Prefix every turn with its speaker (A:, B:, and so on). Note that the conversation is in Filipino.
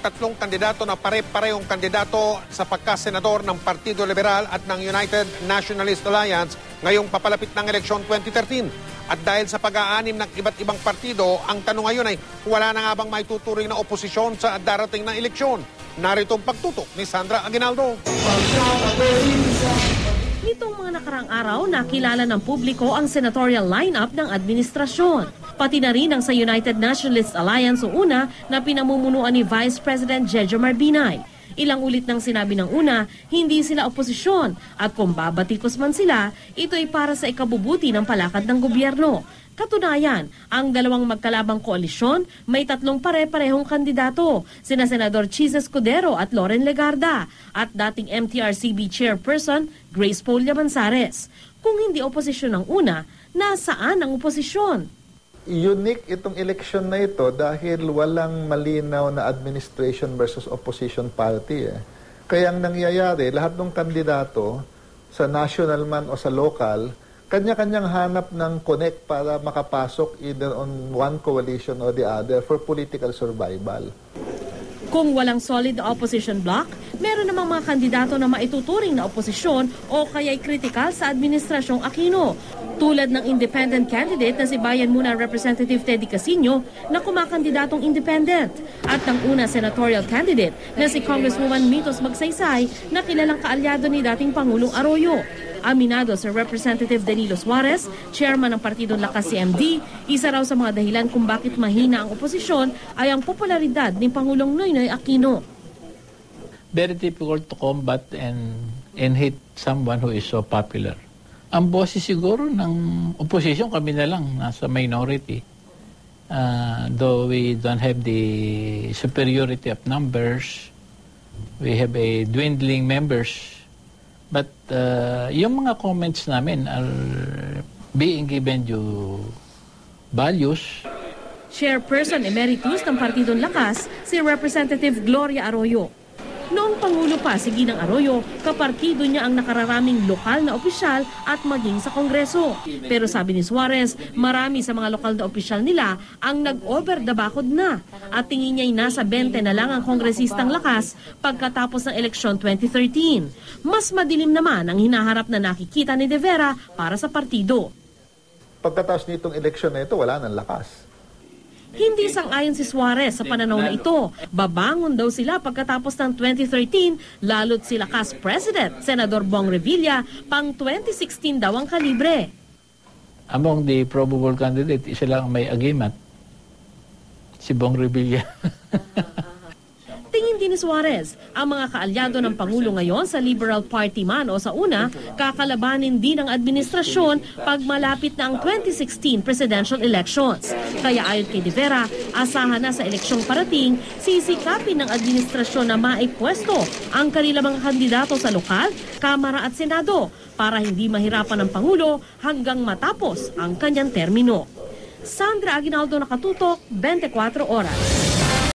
A: tatlong kandidato na pare-parehong kandidato sa pagkasenador ng Partido Liberal at ng United Nationalist Alliance ngayong papalapit ng eleksyon 2013. At dahil sa pag-aanim ng iba't ibang partido, ang tanong ngayon ay wala na nga bang may tuturing na oposisyon sa darating na eleksyon? Narito ang pagtutok ni Sandra Aguinaldo.
B: Nitong mga nakaraang araw, nakilala ng publiko ang senatorial lineup ng administrasyon. Pati na rin ang sa United Nationalist Alliance o UNA na pinamumunuan ni Vice President Jejo Marbinay. Ilang ulit nang sinabi ng UNA, hindi sila oposisyon at kung babatikos man sila, ito ay para sa ikabubuti ng palakad ng gobyerno. Katunayan, ang dalawang magkalabang koalisyon may tatlong pare-parehong kandidato, sina Senador Chis Escudero at Loren Legarda at dating MTRCB Chairperson Grace Polya Manzares. Kung hindi oposisyon ng UNA, nasaan ang oposisyon?
C: Unique itong election na ito dahil walang malinaw na administration versus opposition party. Kaya ang nangyayari, lahat ng kandidato sa national man o sa local, kanya-kanyang hanap ng connect para makapasok either on one coalition or the other for political survival.
B: Kung walang solid opposition bloc, meron namang mga kandidato na maituturing na oposisyon o kaya'y kritikal sa Administrasyong Aquino. Tulad ng independent candidate na si Bayan Muna Representative Teddy Casino na kumakandidatong independent. At ng una senatorial candidate na si Congresswoman Mitos Magsaysay na kilalang kaalyado ni dating Pangulong Arroyo. Aminado si Representative Danilo Suarez, chairman ng Partidong Lakas CMD, isa raw sa mga dahilan kung bakit mahina ang oposisyon ay ang popularidad ni Pangulong Noynoy Aquino.
D: Very difficult to combat and hate someone who is so popular. Ang boses siguro ng opposition, kami na lang, nasa minority. Though we don't have the superiority of numbers, we have a dwindling members. But yung mga comments namin are being given due values.
B: Chairperson Emeritus ng Partidong Lakas, si Representative Gloria Arroyo. Noong Pangulo pa si Ginang Arroyo, kapartido niya ang nakararaming lokal na opisyal at maging sa Kongreso. Pero sabi ni Suarez, marami sa mga lokal na opisyal nila ang nag-over the bakod na. At tingin niya'y nasa 20 na lang ang kongresistang Lakas pagkatapos ng eleksyon 2013. Mas madilim naman ang hinaharap na nakikita ni De Vera para sa partido.
C: Pagkatapos nitong eleksyon na ito, wala nang Lakas.
B: Hindi sang-ayon si Suarez sa pananaw na ito. Babangon daw sila pagkatapos ng 2013, lalo't si Lakas President, Senador Bong Revilla, pang 2016 daw ang kalibre.
D: Among the probable candidate, isa lang may agimat, si Bong Revilla.
B: Tingin din ni Suarez, ang mga kaalyado ng Pangulo ngayon sa Liberal Party man o sa UNA, kakalabanin din ang administrasyon pag malapit na ang 2016 presidential elections. Kaya ayon kay De Vera, asahan na sa eleksyong parating, sisikapin ng administrasyon na maipwesto ang kanilang mga kandidato sa lokal, Kamara at Senado para hindi mahirapan ng Pangulo hanggang matapos ang kanyang termino. Sandra Aguinaldo, Nakatutok, 24 Oras.